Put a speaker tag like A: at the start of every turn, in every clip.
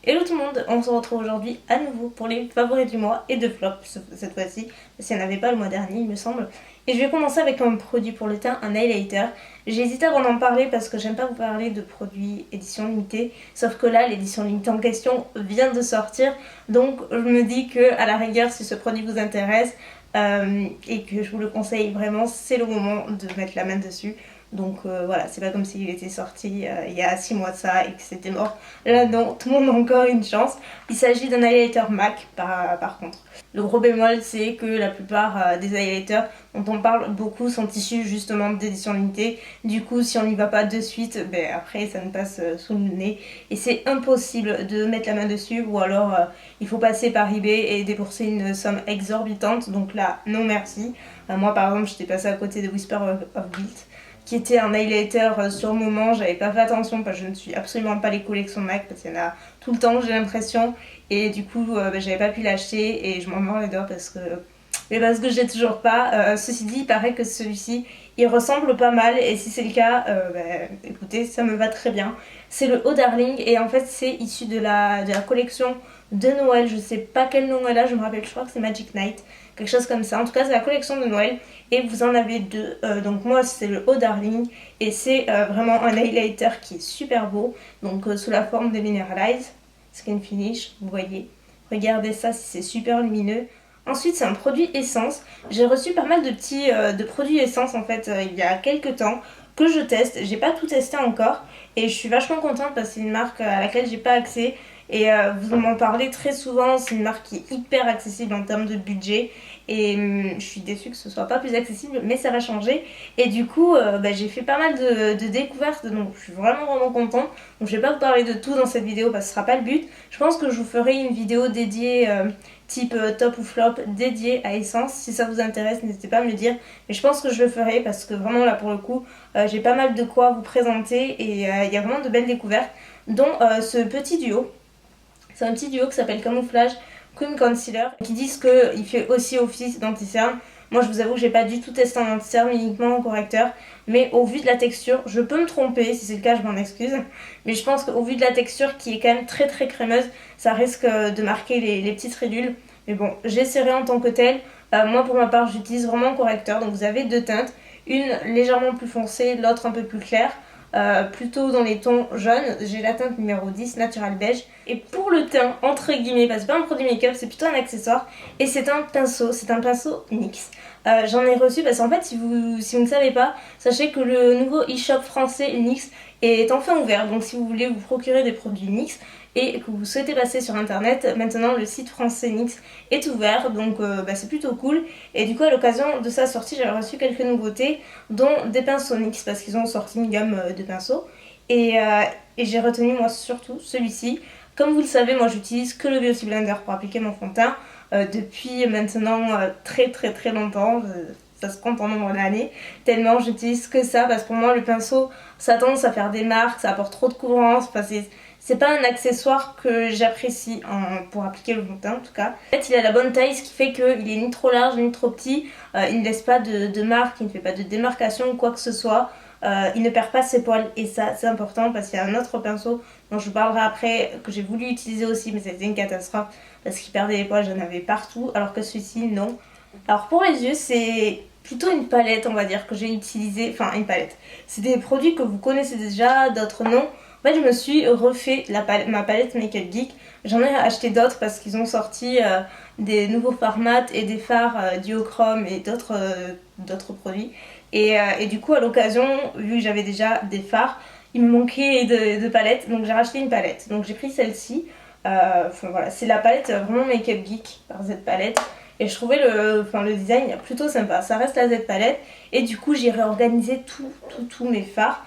A: Hello tout le monde, on se retrouve aujourd'hui à nouveau pour les favoris du mois et de flop cette fois-ci, parce qu'il n'y en avait pas le mois dernier il me semble. Et je vais commencer avec un produit pour le teint, un highlighter. J'ai hésité avant d'en parler parce que j'aime pas vous parler de produits édition limitée, sauf que là l'édition limitée en question vient de sortir, donc je me dis que à la rigueur si ce produit vous intéresse et que je vous le conseille vraiment, c'est le moment de mettre la main dessus. Donc voilà, c'est pas comme s'il était sorti il y a 6 mois de ça et que c'était mort. Là non, tout le monde a encore une chance. Il s'agit d'un highlighter MAC par contre. Le gros bémol c'est que la plupart des highlighters dont on parle beaucoup sont issus justement d'édition limitée. Du coup si on n'y va pas de suite, ben, après ça nous passe sous le nez. Et c'est impossible de mettre la main dessus ou alors il faut passer par eBay et débourser une somme exorbitante. Donc là non merci. Moi par exemple j'étais passée à côté de Whisper of Guilt, qui était un highlighter sur le moment, j'avais pas fait attention parce que je ne suis absolument pas les collections MAC parce qu'il y en a tout le temps j'ai l'impression et du coup j'avais pas pu l'acheter et je m'en mords les doigts parce que je l'ai toujours pas. Ceci dit il paraît que celui-ci il ressemble pas mal et si c'est le cas écoutez ça me va très bien. C'est le Oh Darling et en fait c'est issu de la collection de Noël, je sais pas quel nom elle a, je me rappelle, je crois que c'est Magic Night, quelque chose comme ça. En tout cas c'est la collection de Noël et vous en avez deux. Donc moi c'est le Oh Darling et c'est vraiment un highlighter qui est super beau, donc sous la forme de Mineralize Skin Finish, vous voyez. Regardez ça, c'est super lumineux. Ensuite c'est un produit essence. J'ai reçu pas mal de petits de produits essence en fait il y a quelques temps que je teste. J'ai pas tout testé encore et je suis vachement contente parce que c'est une marque à laquelle j'ai pas accès. Et vous m'en parlez très souvent, c'est une marque qui est hyper accessible en termes de budget. Et je suis déçue que ce soit pas plus accessible, mais ça va changer. Et du coup, j'ai fait pas mal de découvertes, donc je suis vraiment contente. Donc je vais pas vous parler de tout dans cette vidéo parce que ce sera pas le but. Je pense que je vous ferai une vidéo dédiée type top ou flop dédiée à Essence. Si ça vous intéresse, n'hésitez pas à me le dire. Mais je pense que je le ferai parce que vraiment là pour le coup, j'ai pas mal de quoi vous présenter et il y a vraiment de belles découvertes, dont ce petit duo. C'est un petit duo qui s'appelle Camouflage Cream Concealer qui disent qu'il fait aussi office d'anti-cerne. Moi je vous avoue que j'ai pas du tout testé en anti-cerne, uniquement en correcteur, mais au vu de la texture, je peux me tromper, si c'est le cas je m'en excuse, mais je pense qu'au vu de la texture qui est quand même très crémeuse, ça risque de marquer les petites ridules. Mais bon, j'essaierai en tant que tel. Moi pour ma part j'utilise vraiment un correcteur, donc vous avez deux teintes, une légèrement plus foncée, l'autre un peu plus claire. Plutôt dans les tons jaunes, j'ai la teinte numéro 10 Natural Beige. Et pour le teint, entre guillemets, parce que c'est pas un produit make-up, c'est plutôt un accessoire. Et c'est un pinceau NYX. J'en ai reçu parce qu'en fait, si vous ne savez pas, sachez que le nouveau e-shop français NYX est enfin ouvert. Donc si vous voulez vous procurer des produits NYX et que vous souhaitez passer sur internet, maintenant le site français NYX est ouvert, donc c'est plutôt cool. Et du coup à l'occasion de sa sortie j'avais reçu quelques nouveautés, dont des pinceaux NYX parce qu'ils ont sorti une gamme de pinceaux et j'ai retenu moi surtout celui-ci. Comme vous le savez, moi j'utilise que le Beauty Blender pour appliquer mon fond de teint depuis maintenant très longtemps. Ça se compte en nombre d'années, tellement j'utilise que ça parce que pour moi le pinceau ça a tendance à faire des marques, ça apporte trop de couvrance, c'est pas un accessoire que j'apprécie pour appliquer le fond de teint en tout cas. En fait il a la bonne taille, ce qui fait qu'il est ni trop large ni trop petit, il ne laisse pas de marque, il ne fait pas de démarcation ou quoi que ce soit. Il ne perd pas ses poils et ça c'est important parce qu'il y a un autre pinceau dont je vous parlerai après que j'ai voulu utiliser aussi mais c'était une catastrophe parce qu'il perdait les poils, j'en avais partout alors que celui-ci non. Alors pour les yeux c'est plutôt une palette on va dire que j'ai utilisé, enfin une palette. C'est des produits que vous connaissez déjà, d'autres non. En fait je me suis refait ma palette Make Up Geek. J'en ai acheté d'autres parce qu'ils ont sorti des nouveaux formats et des fards duochrome et d'autres produits. Et du coup à l'occasion, vu que j'avais déjà des fards, il me manquait de palettes, donc j'ai racheté une palette. Donc j'ai pris celle-ci. Voilà, c'est la palette vraiment Make Up Geek par Z Palette. Et je trouvais le design plutôt sympa. Ça reste la Z Palette. Et du coup j'ai réorganisé tous mes fards.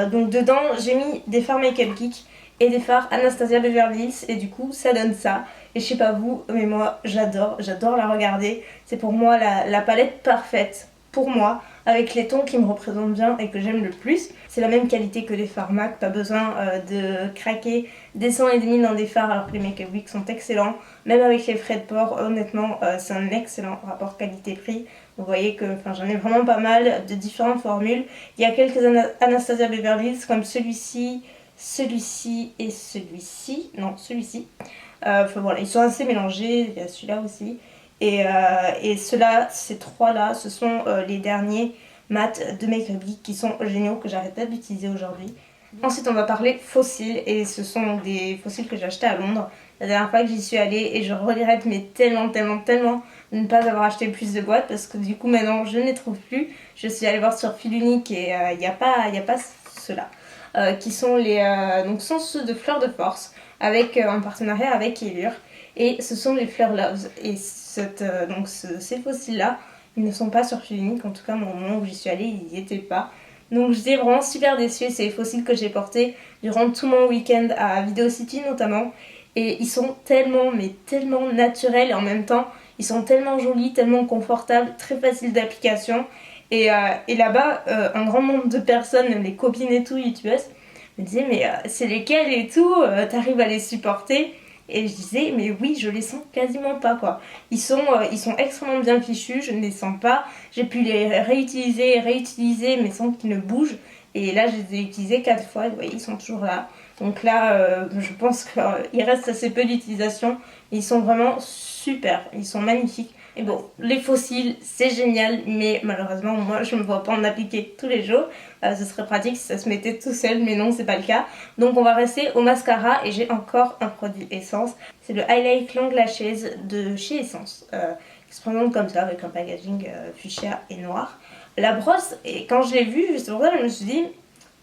A: Donc dedans j'ai mis des fards Make Up Geek et des fards Anastasia Beverly Hills. Et du coup ça donne ça. Et je sais pas vous, mais moi j'adore la regarder. C'est pour moi la palette parfaite pour moi, avec les tons qui me représentent bien et que j'aime le plus. C'est la même qualité que les fards MAC, pas besoin de craquer des 100,5 dans des fards alors que les Make Up Geek sont excellents. Même avec les frais de port, honnêtement, c'est un excellent rapport qualité-prix. Vous voyez que j'en ai vraiment pas mal de différentes formules. Il y a quelques Anastasia Beverly Hills comme celui-ci, celui-ci et celui-ci. Non, celui-ci. Enfin voilà, ils sont assez mélangés, il y a celui-là aussi. Et ceux-là, ces trois-là, ce sont les derniers mat de Make Up Geek qui sont géniaux, que j'arrête pas d'utiliser aujourd'hui. Ensuite, on va parler fossiles, et ce sont des fossiles que j'ai achetés à Londres la dernière fois que j'y suis allée, et je regrette mais tellement de ne pas avoir acheté plus de boîtes, parce que du coup maintenant je ne les trouve plus. Je suis allée voir sur Fil Unique et il n'y a pas ceux-là. Qui sont donc sont ceux de Fleur de Force, avec un partenariat avec Elure, et ce sont les Fleur Loves. Et ces fossiles-là, ils ne sont pas sur Fil Unique, en tout cas au moment où j'y suis allée, ils n'y étaient pas. Donc j'étais vraiment super déçue, c'est les fossiles que j'ai portés durant tout mon week-end à Video City notamment. Et ils sont tellement, mais tellement naturels, et en même temps, ils sont tellement jolis, tellement confortables, très faciles d'application. Et là-bas, un grand nombre de personnes, les copines et tout, youtubeuses, me disaient mais c'est lesquels et tout, t'arrives à les supporter? Et je disais mais oui, je les sens quasiment pas quoi. Ils sont extrêmement bien fichus, je ne les sens pas. J'ai pu les réutiliser mais sans qu'ils ne bougent. Et là, je les ai utilisés 4 fois, et vous voyez, ils sont toujours là. Donc là, je pense qu'il reste assez peu d'utilisation. Ils sont vraiment super, ils sont magnifiques. Et bon, les fossiles, c'est génial, mais malheureusement, moi, je ne me vois pas en appliquer tous les jours. Ce serait pratique si ça se mettait tout seul, mais non, c'est pas le cas. Donc on va rester au mascara, et j'ai encore un produit Essence. C'est le Highlight Long Lashes de chez Essence, qui se présente comme ça, avec un packaging fuchsia et noir. La brosse, et quand je l'ai vue, c'est pour ça que je me suis dit,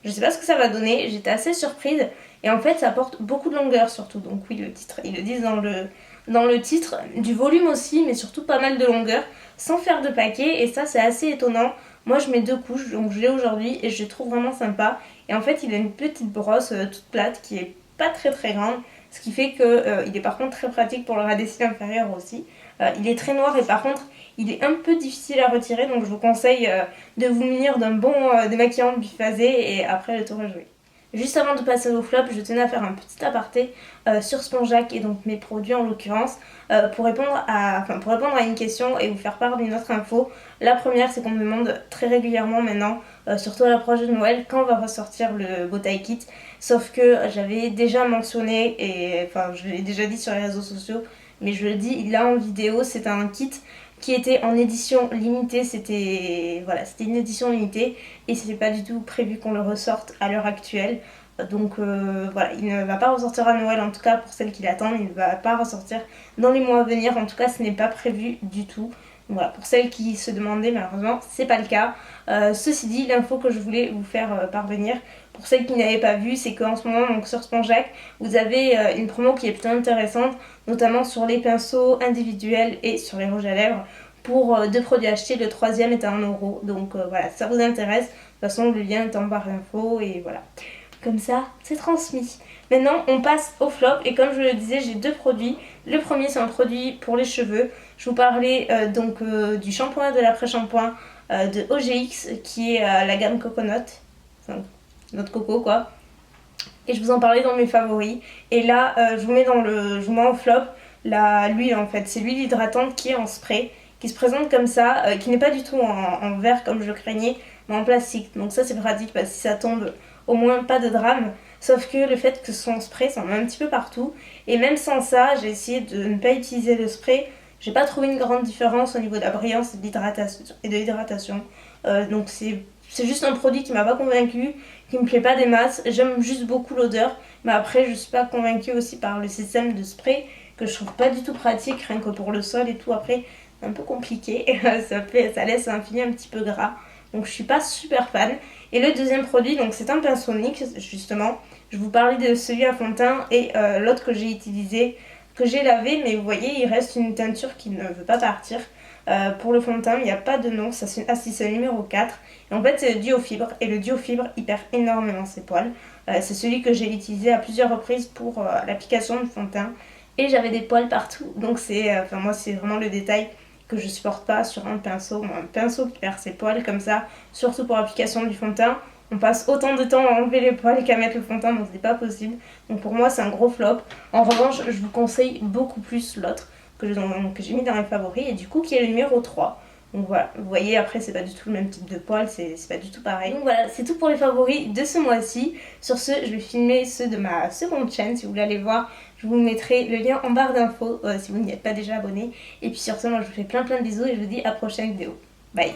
A: je sais pas ce que ça va donner, j'étais assez surprise. Et en fait, ça apporte beaucoup de longueur surtout. Donc oui, le titre, ils le disent dans le titre, du volume aussi, mais surtout pas mal de longueur, sans faire de paquet. Et ça, c'est assez étonnant. Moi, je mets 2 couches, donc je l'ai aujourd'hui, et je le trouve vraiment sympa. Et en fait, il a une petite brosse toute plate qui est pas très grande, ce qui fait que il est par contre très pratique pour le ras des cils inférieur aussi. Il est très noir, et par contre, il est un peu difficile à retirer, donc je vous conseille de vous munir d'un bon démaquillant biphasé, et après le tour est joué. Juste avant de passer au flop, je tenais à faire un petit aparté sur Spongeac, et donc mes produits en l'occurrence, pour répondre à une question et vous faire part d'une autre info. La première, c'est qu'on me demande très régulièrement maintenant, surtout à l'approche de Noël, quand va ressortir le Bowtie Kit. Sauf que j'avais déjà mentionné, et enfin je l'ai déjà dit sur les réseaux sociaux, mais je le dis là en vidéo, c'est un kit qui était en édition limitée. C'était une édition limitée, et c'était pas du tout prévu qu'on le ressorte à l'heure actuelle. Donc voilà, il ne va pas ressortir à Noël, en tout cas pour celles qui l'attendent. Il ne va pas ressortir dans les mois à venir, en tout cas ce n'est pas prévu du tout. Donc voilà, pour celles qui se demandaient, malheureusement c'est pas le cas. Ceci dit, l'info que je voulais vous faire parvenir, pour celles qui n'avaient pas vu, c'est qu'en ce moment, donc sur Spongeac, vous avez une promo qui est plutôt intéressante, notamment sur les pinceaux individuels et sur les rouges à lèvres. Pour 2 produits achetés, le 3e est à 1€. Donc voilà, si ça vous intéresse, de toute façon le lien est en barre d'infos, et voilà. Comme ça, c'est transmis. Maintenant, on passe au flop, et comme je le disais, j'ai 2 produits. Le premier, c'est un produit pour les cheveux. Je vous parlais du shampoing, de l'après-shampoing de OGX, qui est la gamme Coconut, enfin notre coco quoi. Et je vous en parlais dans mes favoris. Et là, je vous mets en flop l'huile en fait. C'est l'huile hydratante qui est en spray, qui se présente comme ça, qui n'est pas du tout en verre comme je le craignais, mais en plastique. Donc ça c'est pratique, parce que si ça tombe, au moins pas de drame. Sauf que le fait que ce soit en spray, ça en met un petit peu partout. Et même sans ça, j'ai essayé de ne pas utiliser le spray. J'ai pas trouvé une grande différence au niveau de la brillance et de l'hydratation. Donc c'est juste un produit qui m'a pas convaincue, qui me plaît pas des masses. J'aime juste beaucoup l'odeur, mais après je suis pas convaincue aussi par le système de spray, que je trouve pas du tout pratique, rien que pour le sol et tout. Après c'est un peu compliqué, ça laisse un fini un petit peu gras. Donc je suis pas super fan. Et le deuxième produit, donc c'est un pinceau NYX justement. Je vous parlais de celui à fond de teint, et l'autre que j'ai utilisé, que j'ai lavé, mais vous voyez il reste une teinture qui ne veut pas partir. Pour le fond de teint, il n'y a pas de nom, ça c'est le numéro 4. Et en fait c'est le duo fibre, et le duo fibre il perd énormément ses poils. C'est celui que j'ai utilisé à plusieurs reprises pour l'application de fond de teint, et j'avais des poils partout. Donc moi c'est vraiment le détail que je supporte pas sur un pinceau. Un pinceau qui perd ses poils comme ça, surtout pour l'application du fond de teint. On passe autant de temps à enlever les poils qu'à mettre le fond de teint, donc c'est pas possible. Donc pour moi c'est un gros flop. En revanche, je vous conseille beaucoup plus l'autre que j'ai mis dans mes favoris, et du coup qui est le numéro 3. Donc voilà, vous voyez, après c'est pas du tout le même type de poil, c'est pas du tout pareil. Donc voilà, c'est tout pour les favoris de ce mois-ci. Sur ce, je vais filmer ceux de ma seconde chaîne. Si vous voulez aller voir, je vous mettrai le lien en barre d'infos si vous n'y êtes pas déjà abonné. Et puis sur ce, moi je vous fais plein de bisous et je vous dis à la prochaine vidéo. Bye.